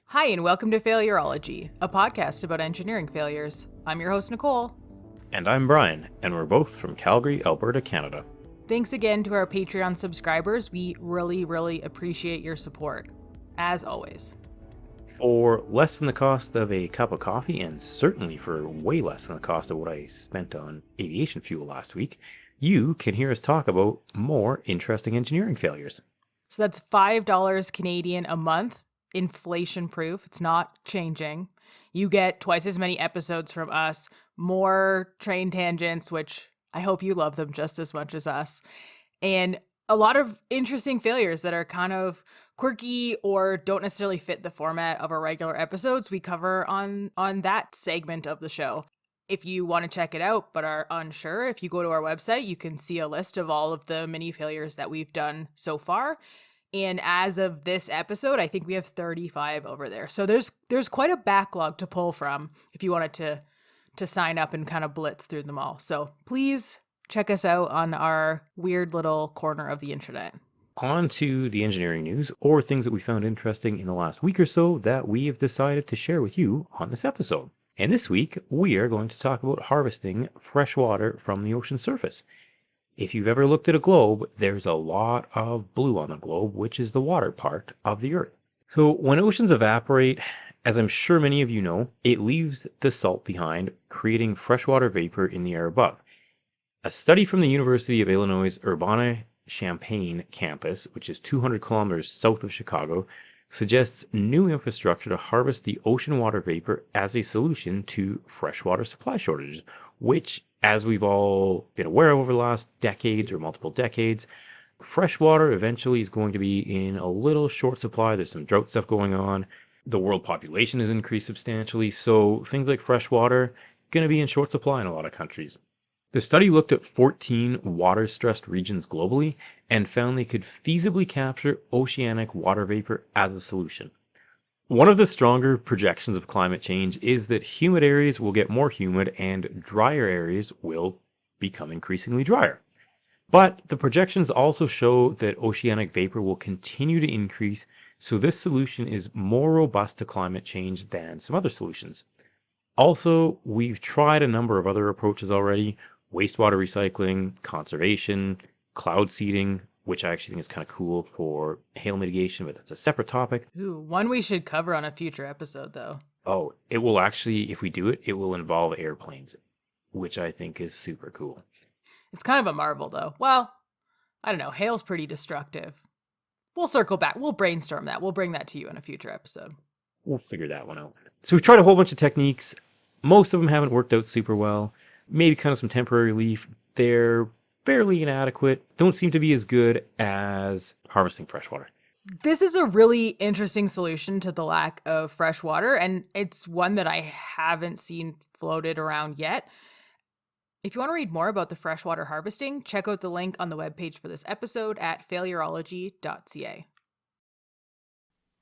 Hi, and welcome to Failurology, a podcast about engineering failures. I'm your host, Nicole. And I'm Brian, and we're both from Calgary, Alberta, Canada. Thanks again to our Patreon subscribers. We really appreciate your support, as always. For less than the cost of a cup of coffee, and certainly for way less than the cost of what I spent on aviation fuel last week, you can hear us talk about more interesting engineering failures. So that's $5 Canadian a month, inflation proof. It's not changing. You get twice as many episodes from us, more train tangents, which I hope you love them just as much as us, and a lot of interesting failures that are kind of quirky or don't necessarily fit the format of our regular episodes we cover on that segment of the show. If you want to check it out but are unsure, if you go to our website, you can see a list of all of the mini failures that we've done so far. And as of this episode, I think we have 35 over there. So there's quite a backlog to pull from if you wanted to sign up and kind of blitz through them all. So please check us out on our weird little corner of the internet. On to the engineering news, or things that we found interesting in the last week or so that we have decided to share with you on this episode. And this week, we are going to talk about harvesting fresh water from the ocean surface. If you've ever looked at a globe, there's a lot of blue on the globe, which is the water part of the Earth. So when oceans evaporate, as I'm sure many of you know, it leaves the salt behind, creating freshwater vapor in the air above. A study from the University of Illinois' Urbana-Champaign campus, which is 200 kilometers south of Chicago, suggests new infrastructure to harvest the ocean water vapor as a solution to freshwater supply shortages, which, as we've all been aware of over the last decades or multiple decades, fresh water eventually is going to be in a little short supply. There's some drought stuff going on. The world population has increased substantially, so things like fresh water going to be in short supply in a lot of countries. The study looked at 14 water-stressed regions globally and found they could feasibly capture oceanic water vapor as a solution. One of the stronger projections of climate change is that humid areas will get more humid and drier areas will become increasingly drier. But the projections also show that oceanic vapor will continue to increase, so this solution is more robust to climate change than some other solutions. Also, we've tried a number of other approaches already: wastewater recycling, conservation, cloud seeding, which I actually think is kind of cool for hail mitigation, but that's a separate topic. Ooh, one we should cover on a future episode, though. Oh, it will actually, if we do it, it will involve airplanes, which I think is super cool. It's kind of a marvel, though. Well, I don't know. Hail's pretty destructive. We'll circle back. We'll brainstorm that. We'll bring that to you in a future episode. We'll figure that one out. So we've tried a whole bunch of techniques. Most of them haven't worked out super well. Maybe kind of some temporary relief. They're fairly inadequate. Don't seem to be as good as harvesting freshwater. This is a really interesting solution to the lack of fresh water, and it's one that I haven't seen floated around yet. If you want to read more about the freshwater harvesting, check out the link on the webpage for this episode at failurology.ca.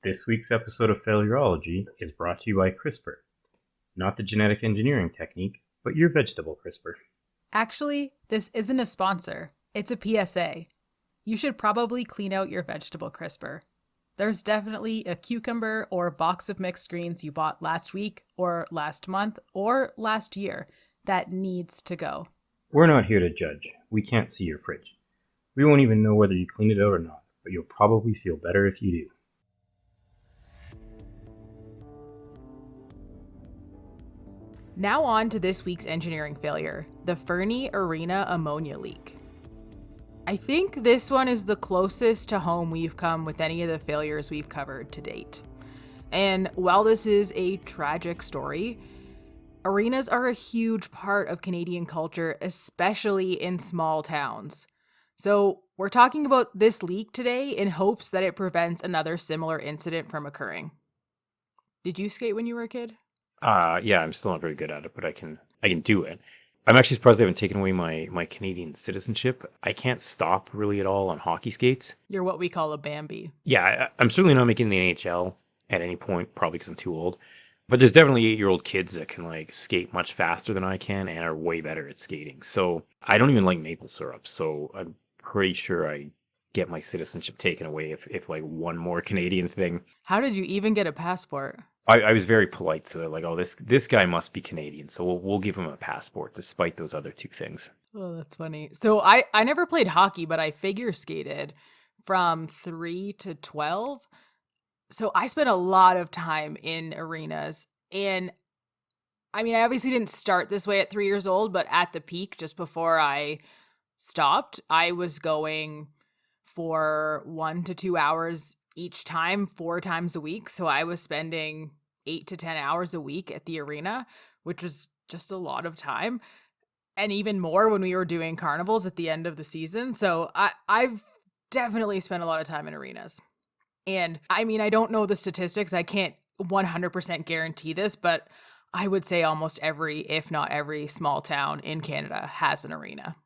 This week's episode of Failurology is brought to you by CRISPR. Not the genetic engineering technique, but your vegetable CRISPR. Actually, this isn't a sponsor. It's a PSA. You should probably clean out your vegetable CRISPR. There's definitely a cucumber or box of mixed greens you bought last week or last month or last year that needs to go. We're not here to judge. We can't see your fridge. We won't even know whether you cleaned it out or not, but you'll probably feel better if you do. Now on to this week's engineering failure, the Fernie Arena Ammonia leak. I think this one is the closest to home we've come with any of the failures we've covered to date. And while this is a tragic story, arenas are a huge part of Canadian culture, especially in small towns. So we're talking about this leak today in hopes that it prevents another similar incident from occurring. Did you skate when you were a kid? Yeah, I'm still not very good at it, but I can do it. I'm actually surprised they haven't taken away my Canadian citizenship. I can't stop really at all on hockey skates. You're what we call a Bambi. Yeah, I'm certainly not making the NHL at any point, probably because I'm too old. But there's definitely 8-year-old kids that can like skate much faster than I can and are way better at skating. So I don't even like maple syrup. So I'm pretty sure I get my citizenship taken away if like one more Canadian thing. How did you even get a passport? I was very polite, so they're like, oh, this guy must be Canadian, so we'll give him a passport despite those other two things. Oh, that's funny. So I never played hockey, but I figure skated from 3 to 12. So I spent a lot of time in arenas. And I mean, I obviously didn't start this way at 3 years old, but at the peak, just before I stopped, I was going for 1 to 2 hours each time, 4 times a week. So I was spending 8 to 10 hours a week at the arena, which was just a lot of time. And even more when we were doing carnivals at the end of the season. So I've definitely spent a lot of time in arenas. And I mean, I don't know the statistics. I can't 100% guarantee this, but I would say almost every, if not every, small town in Canada has an arena.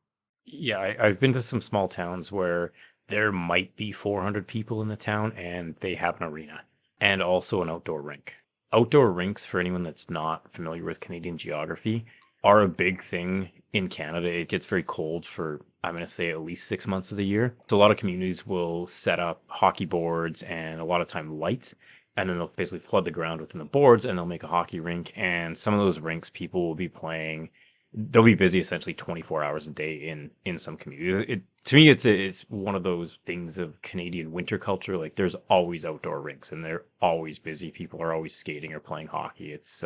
Yeah, I've been to some small towns where there might be 400 people in the town and they have an arena and also an outdoor rink. Outdoor rinks, for anyone that's not familiar with Canadian geography, are a big thing in Canada. It gets very cold for, I'm going to say, at least 6 months of the year. So a lot of communities will set up hockey boards and a lot of time lights, and then they'll basically flood the ground within the boards and they'll make a hockey rink. And some of those rinks, people will be playing. They'll be busy essentially 24 hours a day in some community. To me, it's one of those things of Canadian winter culture. Like there's always outdoor rinks and they're always busy. People are always skating or playing hockey. It's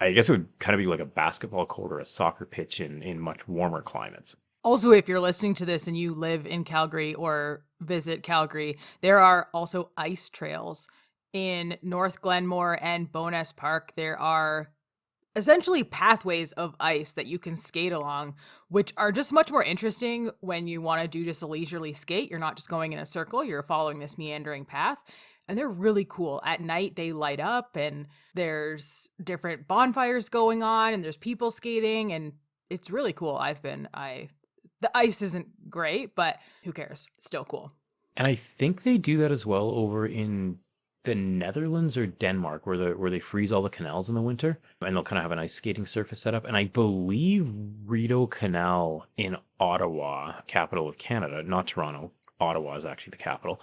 I guess it would kind of be like a basketball court or a soccer pitch in much warmer climates. Also, if you're listening to this and you live in Calgary or visit Calgary, there are also ice trails in North Glenmore and Bowness Park. There are essentially pathways of ice that you can skate along, which are just much more interesting when you want to do just a leisurely skate. You're not just going in a circle, you're following this meandering path. And they're really cool. At night, they light up and there's different bonfires going on and there's people skating and it's really cool. The ice isn't great, but who cares? It's still cool. And I think they do that as well over in the Netherlands or Denmark, where they freeze all the canals in the winter, and they'll kind of have an ice skating surface set up. And I believe Rideau Canal in Ottawa, capital of Canada, not Toronto. Ottawa is actually the capital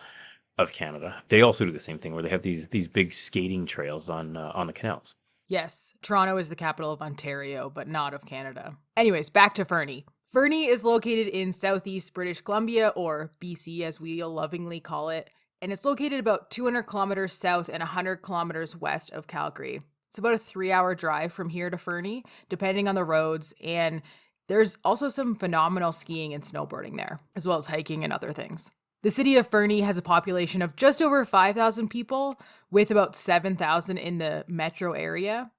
of Canada. They also do the same thing where they have these big skating trails on the canals. Yes, Toronto is the capital of Ontario, but not of Canada. Anyways, back to Fernie. Fernie is located in southeast British Columbia, or BC as we'll lovingly call it, and it's located about 200 kilometers south and 100 kilometers west of Calgary. It's about a 3-hour drive from here to Fernie, depending on the roads, and there's also some phenomenal skiing and snowboarding there, as well as hiking and other things. The city of Fernie has a population of just over 5,000 people, with about 7,000 in the metro area.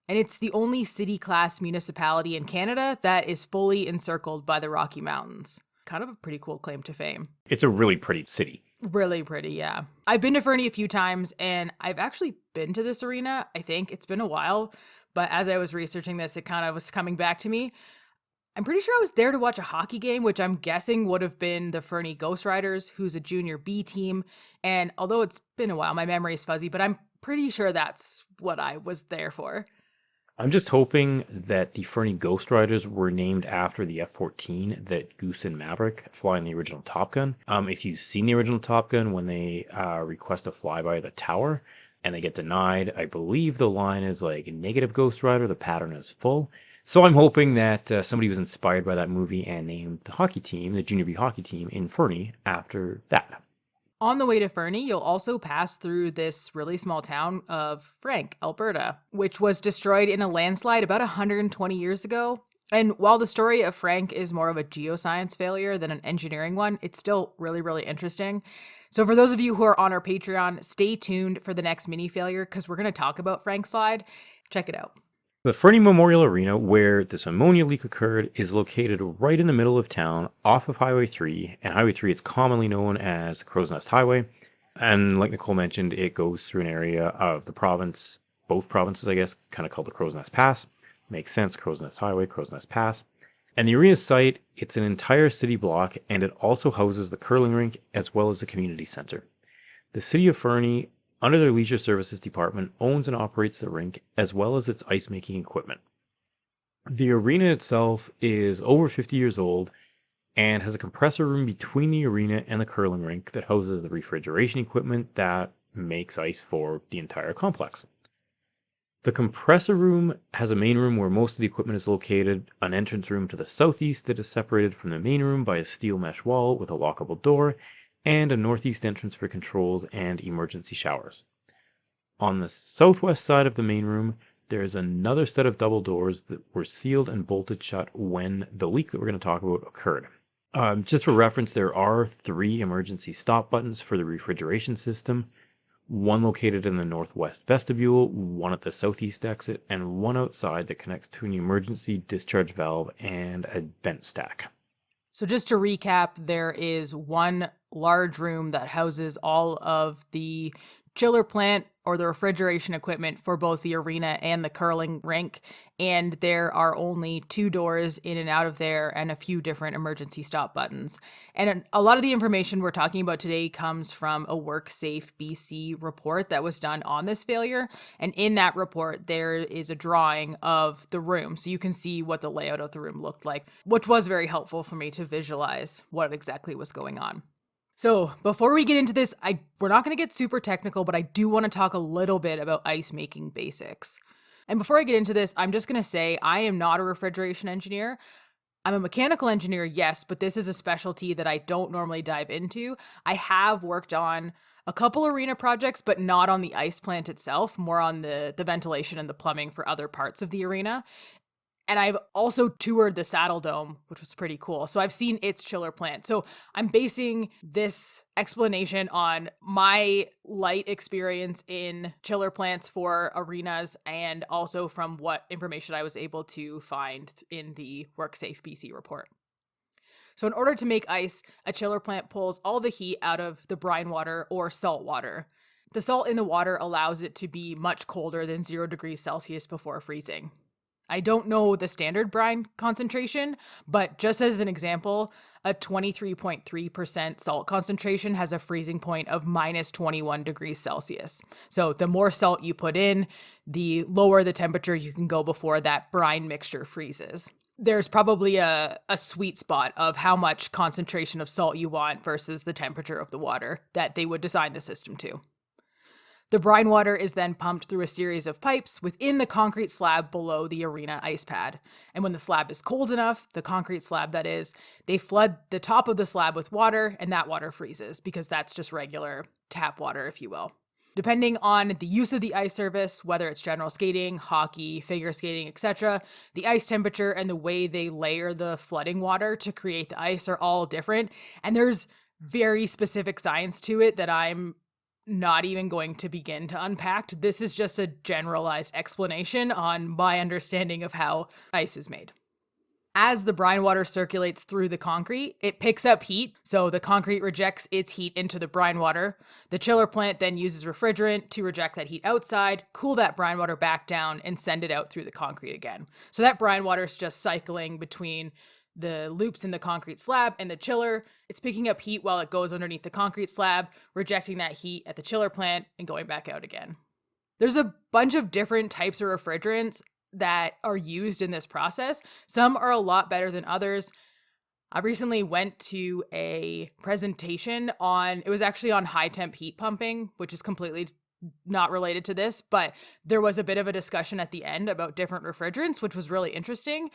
And it's the only city-class municipality in Canada that is fully encircled by the Rocky Mountains. Kind of a pretty cool claim to fame. It's a really pretty city. Really pretty, yeah. I've been to Fernie a few times, and I've actually been to this arena. I think it's been a while, but as I was researching this, it kind of was coming back to me. I'm pretty sure I was there to watch a hockey game, which I'm guessing would have been the Fernie Ghost Riders, who's a junior B team. And although it's been a while, my memory is fuzzy, but I'm pretty sure that's what I was there for. I'm just hoping that the Fernie Ghost Riders were named after the F-14 that Goose and Maverick fly in the original Top Gun. If you've seen the original Top Gun, when they request a flyby of the tower and they get denied, I believe the line is like negative Ghost Rider, the pattern is full. So I'm hoping that somebody was inspired by that movie and named the hockey team, the Junior B hockey team in Fernie after that. On the way to Fernie, you'll also pass through this really small town of Frank, Alberta, which was destroyed in a landslide about 120 years ago. And while the story of Frank is more of a geoscience failure than an engineering one, it's still really, really interesting. So for those of you who are on our Patreon, stay tuned for the next mini failure because we're going to talk about Frank's slide. Check it out. The Fernie Memorial Arena, where this ammonia leak occurred, is located right in the middle of town off of Highway 3. And Highway 3 is commonly known as Crow's Nest Highway. And like Nicole mentioned, it goes through an area of the province, both provinces, I guess, kind of called the Crow's Nest Pass. Makes sense, Crow's Nest Highway, Crow's Nest Pass. And the arena site, it's an entire city block, and it also houses the curling rink as well as the community center. The city of Fernie, under their Leisure Services Department, owns and operates the rink as well as its ice-making equipment. The arena itself is over 50 years old, and has a compressor room between the arena and the curling rink that houses the refrigeration equipment that makes ice for the entire complex. The compressor room has a main room where most of the equipment is located, an entrance room to the southeast that is separated from the main room by a steel mesh wall with a lockable door, and a northeast entrance for controls and emergency showers. On the southwest side of the main room, there is another set of double doors that were sealed and bolted shut when the leak that we're going to talk about occurred. Just for reference, there are 3 emergency stop buttons for the refrigeration system, one located in the northwest vestibule, one at the southeast exit, and one outside that connects to an emergency discharge valve and a vent stack. So just to recap, there is one large room that houses all of the chiller plant or the refrigeration equipment for both the arena and the curling rink. And there are only 2 doors in and out of there and a few different emergency stop buttons. And a lot of the information we're talking about today comes from a WorkSafe BC report that was done on this failure. And in that report, there is a drawing of the room. So you can see what the layout of the room looked like, which was very helpful for me to visualize what exactly was going on. So before we get into this, we're not going to get super technical, but I do want to talk a little bit about ice making basics. And before I get into this, I'm just going to say I am not a refrigeration engineer. I'm a mechanical engineer, yes, but this is a specialty that I don't normally dive into. I have worked on a couple arena projects, but not on the ice plant itself, more on the ventilation and the plumbing for other parts of the arena. And I've also toured the Saddle Dome, which was pretty cool. So I've seen its chiller plant. So I'm basing this explanation on my light experience in chiller plants for arenas and also from what information I was able to find in the WorkSafe BC report. So in order to make ice, a chiller plant pulls all the heat out of the brine water or salt water. The salt in the water allows it to be much colder than 0 degrees Celsius before freezing. I don't know the standard brine concentration, but just as an example, a 23.3% salt concentration has a freezing point of minus 21 degrees Celsius. So the more salt you put in, the lower the temperature you can go before that brine mixture freezes. There's probably a sweet spot of how much concentration of salt you want versus the temperature of the water that they would design the system to. The brine water is then pumped through a series of pipes within the concrete slab below the arena ice pad. And when the slab is cold enough, the concrete slab that is, they flood the top of the slab with water, and that water freezes because that's just regular tap water, if you will. Depending on the use of the ice surface, whether it's general skating, hockey, figure skating, etc., the ice temperature and the way they layer the flooding water to create the ice are all different. And there's very specific science to it that I'm not even going to begin to unpack. This is just a generalized explanation on my understanding of how ice is made. As the brine water circulates through the concrete, it picks up heat, so the concrete rejects its heat into the brine water. The chiller plant then uses refrigerant to reject that heat outside, cool that brine water back down, and send it out through the concrete again. So that brine water is just cycling between the loops in the concrete slab and the chiller. It's picking up heat while it goes underneath the concrete slab, rejecting that heat at the chiller plant and going back out again. There's a bunch of different types of refrigerants that are used in this process. Some are a lot better than others. I recently went to a presentation it was actually on high temp heat pumping, which is completely not related to this, but there was a bit of a discussion at the end about different refrigerants, which was really interesting.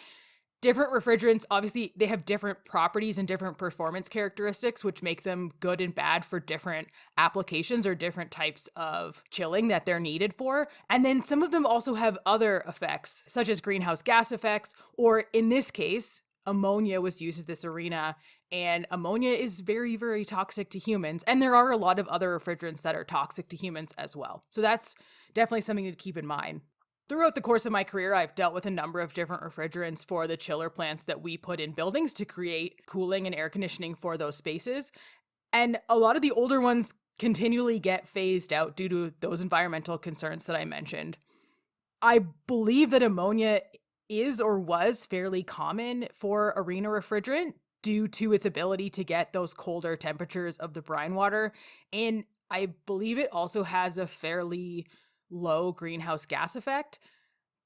Different refrigerants, obviously, they have different properties and different performance characteristics, which make them good and bad for different applications or different types of chilling that they're needed for. And then some of them also have other effects, such as greenhouse gas effects, or in this case, ammonia was used at this arena, and ammonia is very, very toxic to humans. And there are a lot of other refrigerants that are toxic to humans as well. So that's definitely something to keep in mind. Throughout the course of my career, I've dealt with a number of different refrigerants for the chiller plants that we put in buildings to create cooling and air conditioning for those spaces. And a lot of the older ones continually get phased out due to those environmental concerns that I mentioned. I believe that ammonia is or was fairly common for arena refrigerant due to its ability to get those colder temperatures of the brine water. And I believe it also has a fairly low greenhouse gas effect.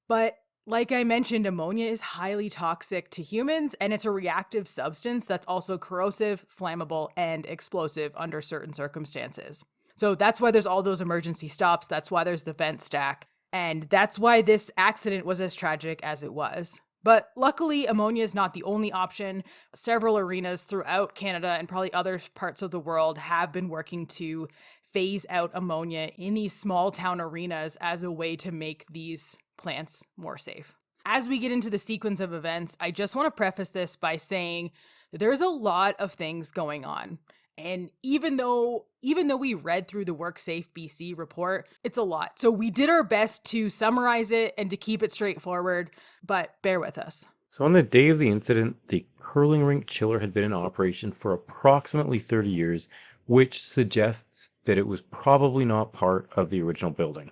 But Like I mentioned, ammonia is highly toxic to humans, and it's a reactive substance that's also corrosive, flammable, and explosive under certain circumstances. So that's why there's all those emergency stops. That's why there's the vent stack. And that's why this accident was as tragic as it was. But luckily, ammonia is not the only option. Several arenas throughout Canada and probably other parts of the world have been working to phase out ammonia in these small town arenas as a way to make these plants more safe. As we get into the sequence of events, I just want to preface this by saying that there's a lot of things going on. And even though we read through the WorkSafe BC report, it's a lot. So we did our best to summarize it and to keep it straightforward, but bear with us. So on the day of the incident, the curling rink chiller had been in operation for approximately 30 years, which suggests that it was probably not part of the original building,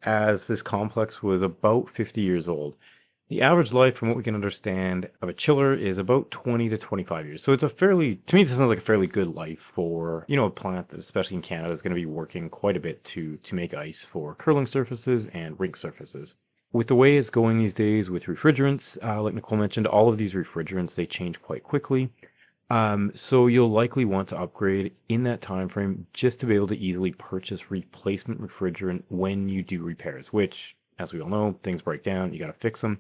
as this complex was about 50 years old. The average life, from what we can understand, of a chiller is about 20 to 25 years. So it's a fairly, to me, this sounds like a fairly good life for, a plant that, especially in Canada, is going to be working quite a bit to make ice for curling surfaces and rink surfaces. With the way it's going these days with refrigerants, like Nicole mentioned, all of these refrigerants, they change quite quickly. So you'll likely want to upgrade in that time frame just to be able to easily purchase replacement refrigerant when you do repairs, which, as we all know, things break down, you got to fix them.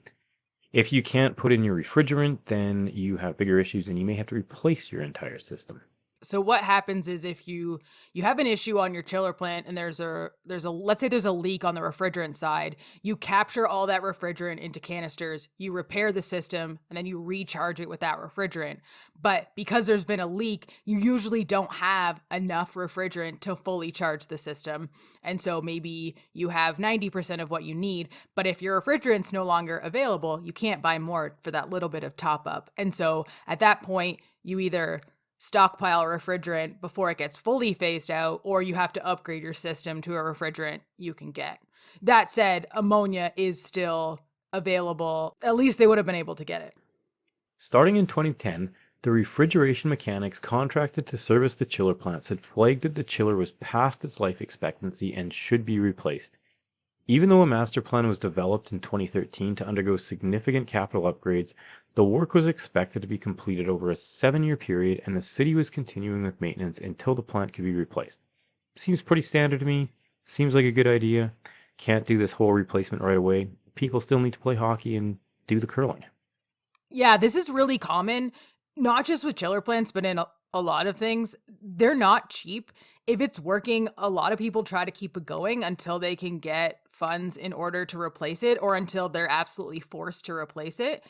If you can't put in your refrigerant, then you have bigger issues and you may have to replace your entire system. So what happens is if you have an issue on your chiller plant and there's a let's say there's a leak on the refrigerant side, you capture all that refrigerant into canisters, you repair the system, and then you recharge it with that refrigerant. But because there's been a leak, you usually don't have enough refrigerant to fully charge the system. And so maybe you have 90% of what you need, but if your refrigerant's no longer available, you can't buy more for that little bit of top up. And so at that point, you either stockpile refrigerant before it gets fully phased out, or you have to upgrade your system to a refrigerant you can get. That said, ammonia is still available. At least they would have been able to get it. Starting in 2010, the refrigeration mechanics contracted to service the chiller plants had flagged that the chiller was past its life expectancy and should be replaced. Even though a master plan was developed in 2013 to undergo significant capital upgrades, the work was expected to be completed over a 7-year period, and the city was continuing with maintenance until the plant could be replaced. Seems pretty standard to me. Seems like a good idea. Can't do this whole replacement right away. People still need to play hockey and do the curling. Yeah, this is really common, not just with chiller plants, but in a lot of things. They're not cheap. If it's working, a lot of people try to keep it going until they can get funds in order to replace it or until they're absolutely forced to replace it.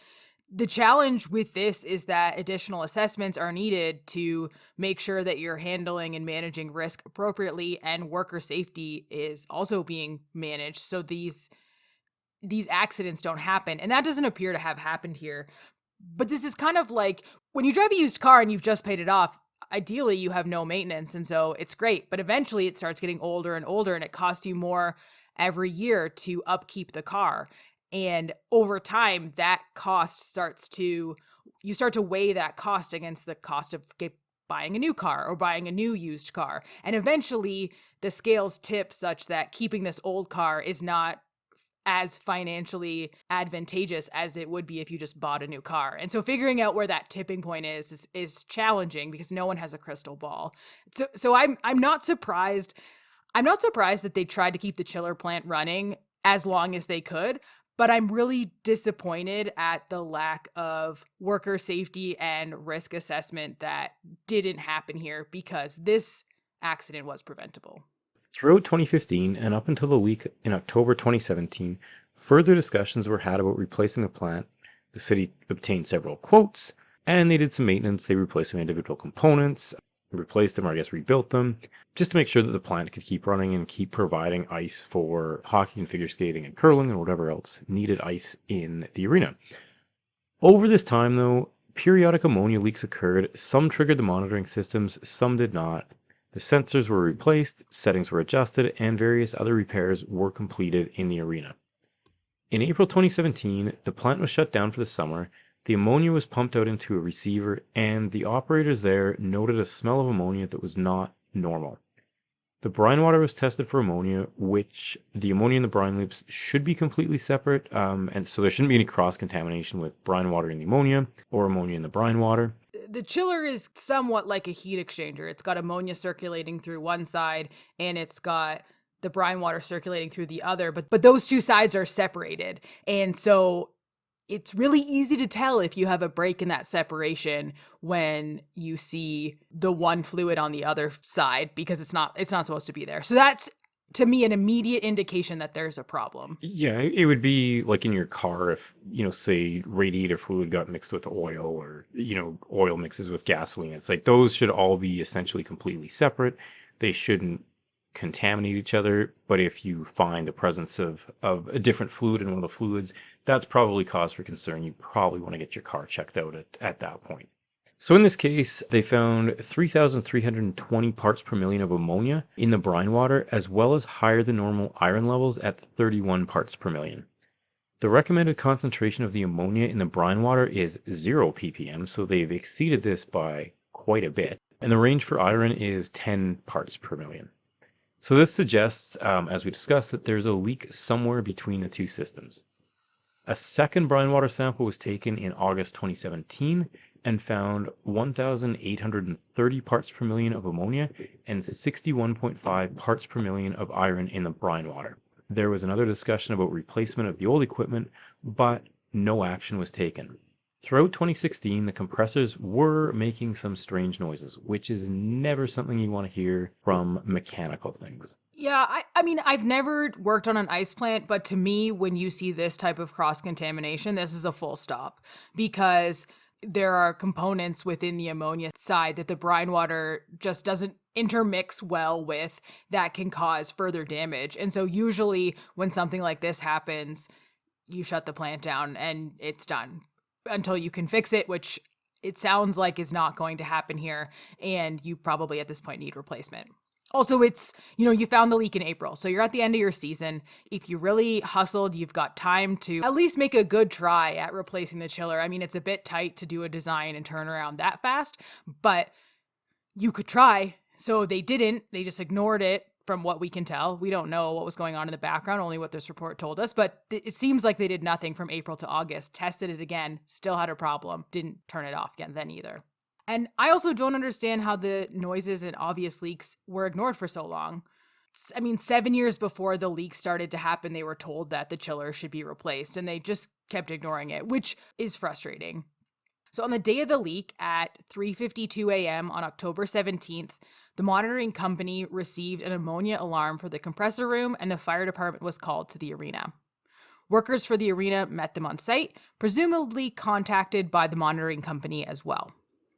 The challenge with this is that additional assessments are needed to make sure that you're handling and managing risk appropriately, and worker safety is also being managed so these accidents don't happen. And that doesn't appear to have happened here. But this is kind of like when you drive a used car and you've just paid it off, ideally you have no maintenance, and so it's great, but eventually it starts getting older and older and it costs you more every year to upkeep the car. And over time, that cost you start to weigh that cost against the cost of buying a new car or buying a new used car. And eventually the scales tip such that keeping this old car is not as financially advantageous as it would be if you just bought a new car. And so figuring out where that tipping point is challenging because no one has a crystal ball. So I'm not surprised. I'm not surprised that they tried to keep the chiller plant running as long as they could, but I'm really disappointed at the lack of worker safety and risk assessment that didn't happen here because this accident was preventable. Throughout 2015 and up until the leak in October 2017, further discussions were had about replacing the plant. The city obtained several quotes, and they did some maintenance. They replaced some individual components, replaced them, or I guess rebuilt them, just to make sure that the plant could keep running and keep providing ice for hockey and figure skating and curling and whatever else needed ice in the arena. Over this time, though, periodic ammonia leaks occurred. Some triggered the monitoring systems, some did not. The sensors were replaced, settings were adjusted, and various other repairs were completed in the arena. In April 2017, the plant was shut down for the summer. The ammonia was pumped out into a receiver, and the operators there noted a smell of ammonia that was not normal. The brine water was tested for ammonia, which the ammonia in the brine loops should be completely separate, and so there shouldn't be any cross-contamination with brine water in the ammonia or ammonia in the brine water. The chiller is somewhat like a heat exchanger. It's got ammonia circulating through one side and it's got the brine water circulating through the other, but those two sides are separated. And so it's really easy to tell if you have a break in that separation when you see the one fluid on the other side, because it's not supposed to be there. So that's, to me, an immediate indication that there's a problem. Yeah, it would be like in your car if, say radiator fluid got mixed with oil or, oil mixes with gasoline. It's like those should all be essentially completely separate. They shouldn't contaminate each other. But if you find the presence of a different fluid in one of the fluids, that's probably cause for concern. You probably want to get your car checked out at that point. So in this case, they found 3,320 parts per million of ammonia in the brine water, as well as higher than normal iron levels at 31 parts per million. The recommended concentration of the ammonia in the brine water is 0 ppm, so they've exceeded this by quite a bit. And the range for iron is 10 parts per million. So this suggests, as we discussed, that there's a leak somewhere between the two systems. A second brine water sample was taken in August 2017 and found 1,830 parts per million of ammonia and 61.5 parts per million of iron in the brine water. There was another discussion about replacement of the old equipment, but no action was taken. Throughout 2016, the compressors were making some strange noises, which is never something you want to hear from mechanical things. Yeah, I mean, I've never worked on an ice plant, but to me, when you see this type of cross-contamination, this is a full stop, because there are components within the ammonia side that the brine water just doesn't intermix well with that can cause further damage. And so usually when something like this happens, you shut the plant down and it's done until you can fix it, which it sounds like is not going to happen here. And you probably at this point need replacement. Also, it's, you found the leak in April, so you're at the end of your season. If you really hustled, you've got time to at least make a good try at replacing the chiller. I mean, it's a bit tight to do a design and turn around that fast, but you could try. So they didn't. They just ignored it from what we can tell. We don't know what was going on in the background, only what this report told us, but it seems like they did nothing from April to August, tested it again, still had a problem, didn't turn it off again then either. And I also don't understand how the noises and obvious leaks were ignored for so long. I mean, 7 years before the leak started to happen, they were told that the chiller should be replaced, and they just kept ignoring it, which is frustrating. So on the day of the leak at 3:52 a.m. on October 17th, the monitoring company received an ammonia alarm for the compressor room, and the fire department was called to the arena. Workers for the arena met them on site, presumably contacted by the monitoring company as well.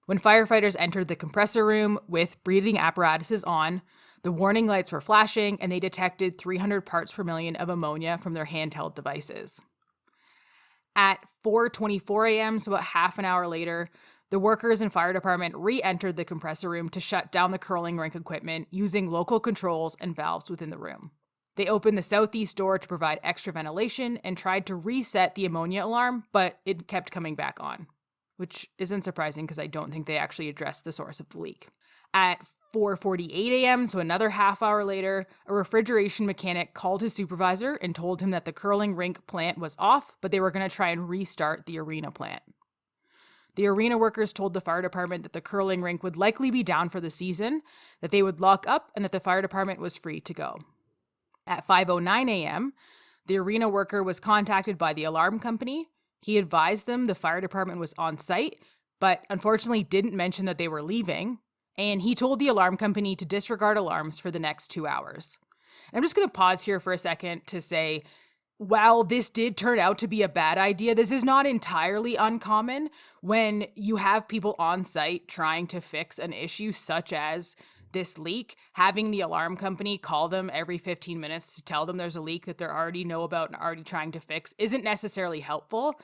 When firefighters entered the compressor room with breathing apparatuses on, the warning lights were flashing and they detected 300 parts per million of ammonia from their handheld devices. At 4:24 a.m., so about half an hour later, the workers and fire department re-entered the compressor room to shut down the curling rink equipment using local controls and valves within the room. They opened the southeast door to provide extra ventilation and tried to reset the ammonia alarm, but it kept coming back on, which isn't surprising because I don't think they actually addressed the source of the leak. At 4:48 a.m., so another half hour later, a refrigeration mechanic called his supervisor and told him that the curling rink plant was off, but they were going to try and restart the arena plant. The arena workers told the fire department that the curling rink would likely be down for the season, that they would lock up, and that the fire department was free to go. At 5:09 a.m., the arena worker was contacted by the alarm company. He advised them the fire department was on site, but unfortunately didn't mention that they were leaving, and he told the alarm company to disregard alarms for the next 2 hours. And I'm just going to pause here for a second to say, while this did turn out to be a bad idea, this is not entirely uncommon when you have people on site trying to fix an issue such as this leak. Having the alarm company call them every 15 minutes to tell them there's a leak that they already know about and already trying to fix isn't necessarily helpful.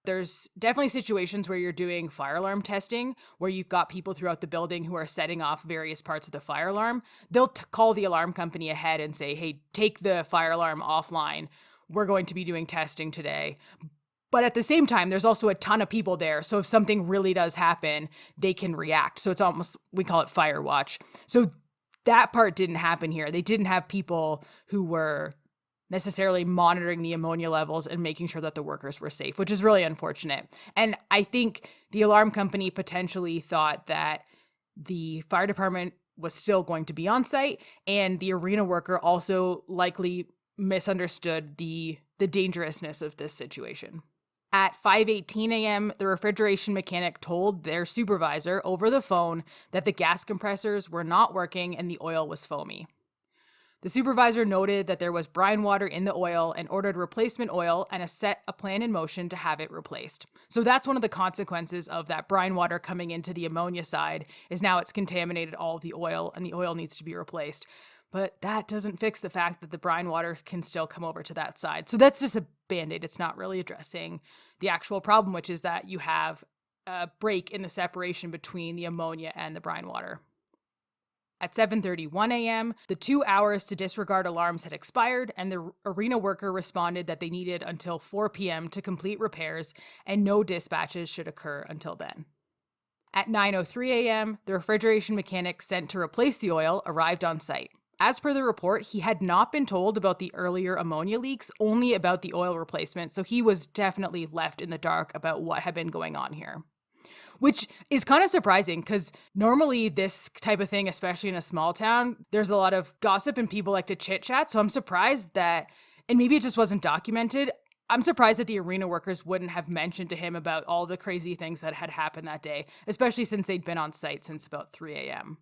There's definitely situations where you're doing fire alarm testing where you've got people throughout the building who are setting off various parts of the fire alarm. They'll call the alarm company ahead and say, hey, take the fire alarm offline. We're going to be doing testing today. But at the same time, there's also a ton of people there. So if something really does happen, they can react. So it's almost, we call it fire watch. So that part didn't happen here. They didn't have people who were necessarily monitoring the ammonia levels and making sure that the workers were safe, which is really unfortunate. And I think the alarm company potentially thought that the fire department was still going to be on site, and the arena worker also likely misunderstood the dangerousness of this situation. At 5:18 a.m., the refrigeration mechanic told their supervisor over the phone that the gas compressors were not working and the oil was foamy. The supervisor noted that there was brine water in the oil and ordered replacement oil and set a plan in motion to have it replaced. So that's one of the consequences of that brine water coming into the ammonia side, is now it's contaminated all of the oil and the oil needs to be replaced. But that doesn't fix the fact that the brine water can still come over to that side. So that's just a band-aid. It's not really addressing the actual problem, which is that you have a break in the separation between the ammonia and the brine water. At 7:31 a.m., the 2 hours to disregard alarms had expired, and the arena worker responded that they needed until 4 p.m. to complete repairs, and no dispatches should occur until then. At 9:03 a.m., the refrigeration mechanic sent to replace the oil arrived on site. As per the report, he had not been told about the earlier ammonia leaks, only about the oil replacement, so he was definitely left in the dark about what had been going on here. Which is kind of surprising because normally this type of thing, especially in a small town, there's a lot of gossip and people like to chit chat. So I'm surprised that, and maybe it just wasn't documented, I'm surprised that the arena workers wouldn't have mentioned to him about all the crazy things that had happened that day, especially since they'd been on site since about 3 a.m.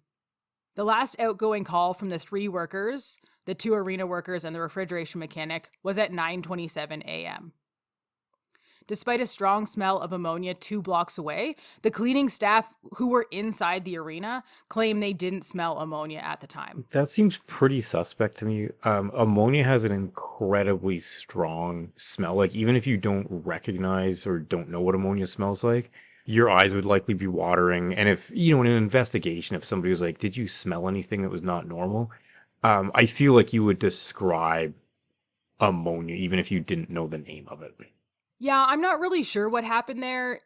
The last outgoing call from the 3 workers, the 2 arena workers and the refrigeration mechanic, was at 9:27 a.m. Despite a strong smell of ammonia 2 blocks away, the cleaning staff who were inside the arena claim they didn't smell ammonia at the time. That seems pretty suspect to me. Ammonia has an incredibly strong smell. Like, even if you don't recognize or don't know what ammonia smells like, your eyes would likely be watering. And if, in an investigation, if somebody was like, did you smell anything that was not normal? I feel like you would describe ammonia, even if you didn't know the name of it. Yeah, I'm not really sure what happened there.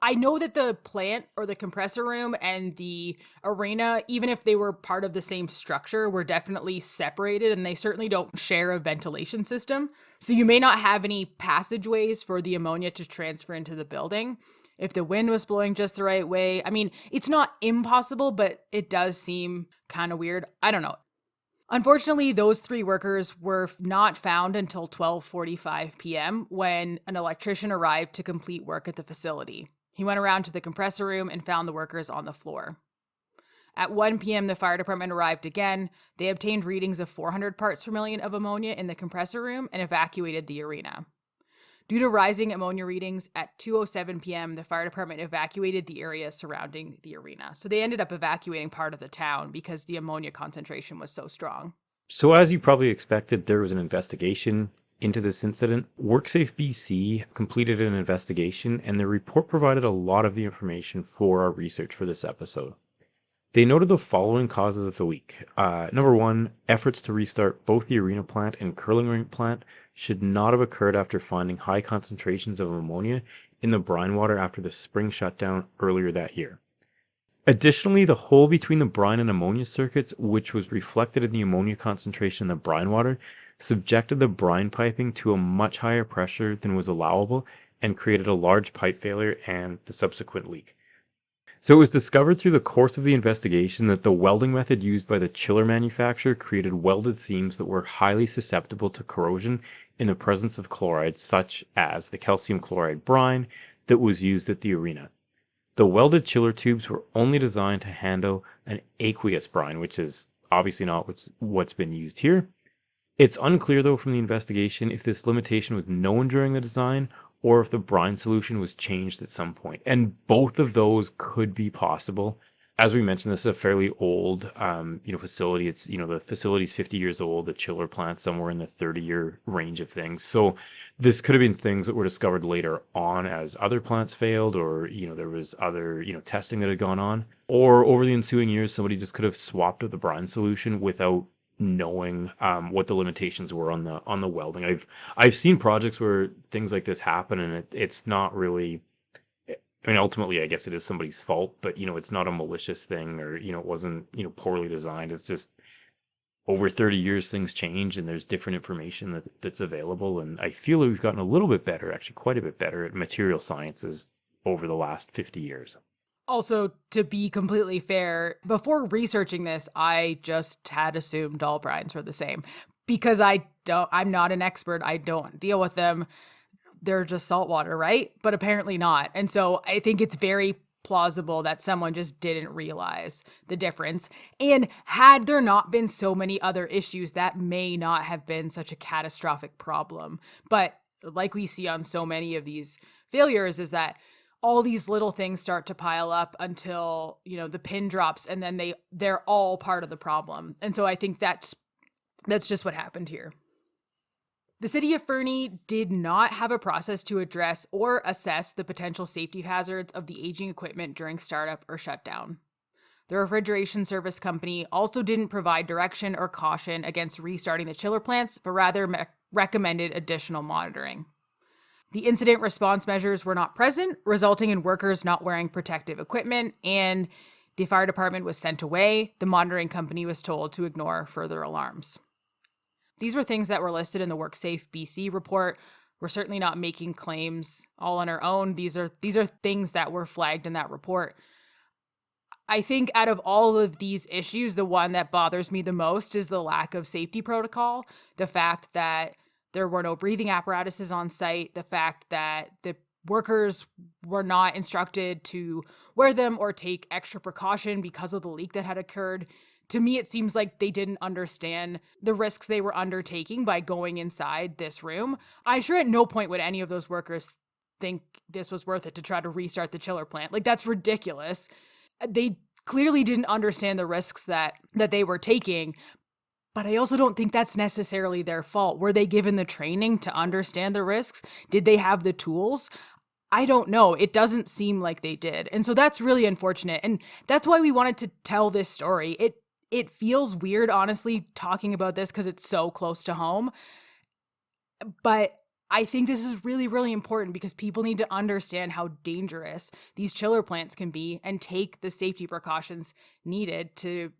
I know that the plant or the compressor room and the arena, even if they were part of the same structure, were definitely separated, and they certainly don't share a ventilation system. So you may not have any passageways for the ammonia to transfer into the building. If the wind was blowing just the right way, I mean, it's not impossible, but it does seem kind of weird. I don't know. Unfortunately, those 3 workers were not found until 12:45 p.m. when an electrician arrived to complete work at the facility. He went around to the compressor room and found the workers on the floor. At 1 p.m., the fire department arrived again. They obtained readings of 400 parts per million of ammonia in the compressor room and evacuated the arena. Due to rising ammonia readings at 2:07 p.m., the fire department evacuated the area surrounding the arena. So they ended up evacuating part of the town because the ammonia concentration was so strong. So, as you probably expected, there was an investigation into this incident. WorkSafe BC completed an investigation, and the report provided a lot of the information for our research for this episode. They noted the following causes of the leak. Number 1, efforts to restart both the arena plant and curling rink plant should not have occurred after finding high concentrations of ammonia in the brine water after the spring shutdown earlier that year. Additionally, the hole between the brine and ammonia circuits, which was reflected in the ammonia concentration in the brine water, subjected the brine piping to a much higher pressure than was allowable and created a large pipe failure and the subsequent leak. So it was discovered through the course of the investigation that the welding method used by the chiller manufacturer created welded seams that were highly susceptible to corrosion in the presence of chlorides, such as the calcium chloride brine that was used at the arena. The welded chiller tubes were only designed to handle an aqueous brine, which is obviously not what's been used here. It's unclear, though, from the investigation if this limitation was known during the design or if the brine solution was changed at some point. And both of those could be possible. As we mentioned, this is a fairly old facility. It's, the facility's 50 years old, the chiller plant's somewhere in the 30-year range of things. So this could have been things that were discovered later on as other plants failed, or, there was other, testing that had gone on. Or over the ensuing years, somebody just could have swapped out the brine solution without knowing what the limitations were on the welding. I've seen projects where things like this happen, and it's not really I mean, ultimately, I guess it is somebody's fault, but, it's not a malicious thing or, it wasn't, poorly designed. It's just over 30 years, things change and there's different information that's available. And I feel we've gotten a little bit better, actually quite a bit better at material sciences over the last 50 years. Also, to be completely fair, before researching this, I just had assumed all brines were the same because I'm not an expert. I don't deal with them. They're just saltwater, right? But apparently not. And so I think it's very plausible that someone just didn't realize the difference. And had there not been so many other issues, that may not have been such a catastrophic problem. But like we see on so many of these failures is that all these little things start to pile up until, the pin drops and then they're all part of the problem. And so I think that's just what happened here. The city of Fernie did not have a process to address or assess the potential safety hazards of the aging equipment during startup or shutdown. The refrigeration service company also didn't provide direction or caution against restarting the chiller plants, but rather recommended additional monitoring. The incident response measures were not present, resulting in workers not wearing protective equipment, and the fire department was sent away. The monitoring company was told to ignore further alarms. These were things that were listed in the WorkSafe BC report. We're certainly not making claims all on our own. These are things that were flagged in that report. I think out of all of these issues, the one that bothers me the most is the lack of safety protocol, the fact that there were no breathing apparatuses on site, the fact that the workers were not instructed to wear them or take extra precaution because of the leak that had occurred. To me, it seems like they didn't understand the risks they were undertaking by going inside this room. I'm sure at no point would any of those workers think this was worth it to try to restart the chiller plant. Like, that's ridiculous. They clearly didn't understand the risks that they were taking. But I also don't think that's necessarily their fault. Were they given the training to understand the risks? Did they have the tools? I don't know. It doesn't seem like they did. And so that's really unfortunate. And that's why we wanted to tell this story. It feels weird, honestly, talking about this because it's so close to home. But I think this is really, really important because people need to understand how dangerous these chiller plants can be and take the safety precautions needed to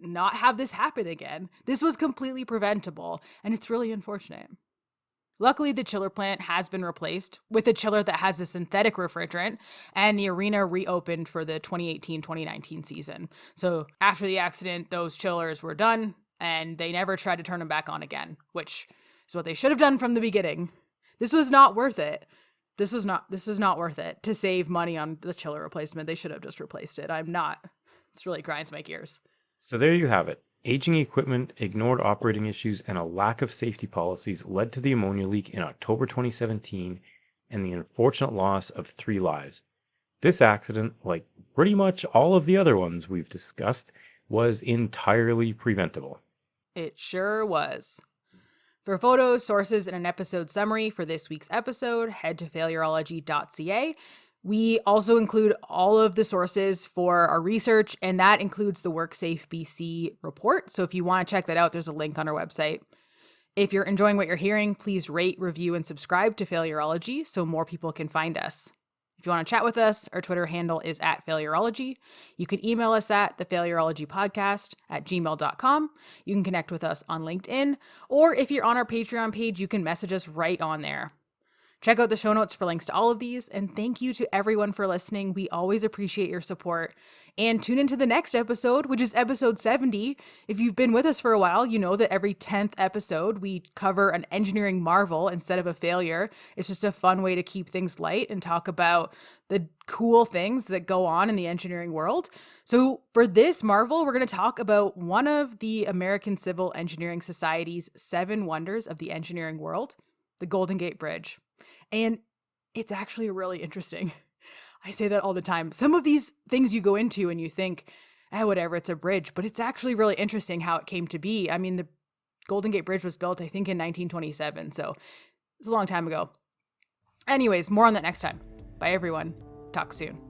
not have this happen again. This was completely preventable, and it's really unfortunate. Luckily, the chiller plant has been replaced with a chiller that has a synthetic refrigerant, and the arena reopened for the 2018-2019 season. So after the accident, those chillers were done, and they never tried to turn them back on again, which is what they should have done from the beginning. This was not worth it. This was not worth it to save money on the chiller replacement. They should have just replaced it. This really grinds my gears. So there you have it. Aging equipment, ignored operating issues, and a lack of safety policies led to the ammonia leak in October 2017 and the unfortunate loss of 3 lives. This accident, like pretty much all of the other ones we've discussed, was entirely preventable. It sure was. For photos, sources, and an episode summary for this week's episode, head to failureology.ca. We also include all of the sources for our research, and that includes the WorkSafe BC report. So if you want to check that out, there's a link on our website. If you're enjoying what you're hearing, please rate, review, and subscribe to Failureology so more people can find us. If you want to chat with us, our Twitter handle is @Failureology. You can email us at thefailureologypodcast@gmail.com. You can connect with us on LinkedIn, or if you're on our Patreon page, you can message us right on there. Check out the show notes for links to all of these, and thank you to everyone for listening. We always appreciate your support. And tune into the next episode, which is episode 70. If you've been with us for a while, you know that every 10th episode, we cover an engineering marvel instead of a failure. It's just a fun way to keep things light and talk about the cool things that go on in the engineering world. So for this marvel, we're going to talk about one of the American Civil Engineering Society's 7 wonders of the engineering world, the Golden Gate Bridge. And it's actually really interesting. I say that all the time. Some of these things you go into and you think, whatever, it's a bridge. But it's actually really interesting how it came to be. I mean, the Golden Gate Bridge was built, I think, in 1927. So it's a long time ago. Anyways, more on that next time. Bye, everyone. Talk soon.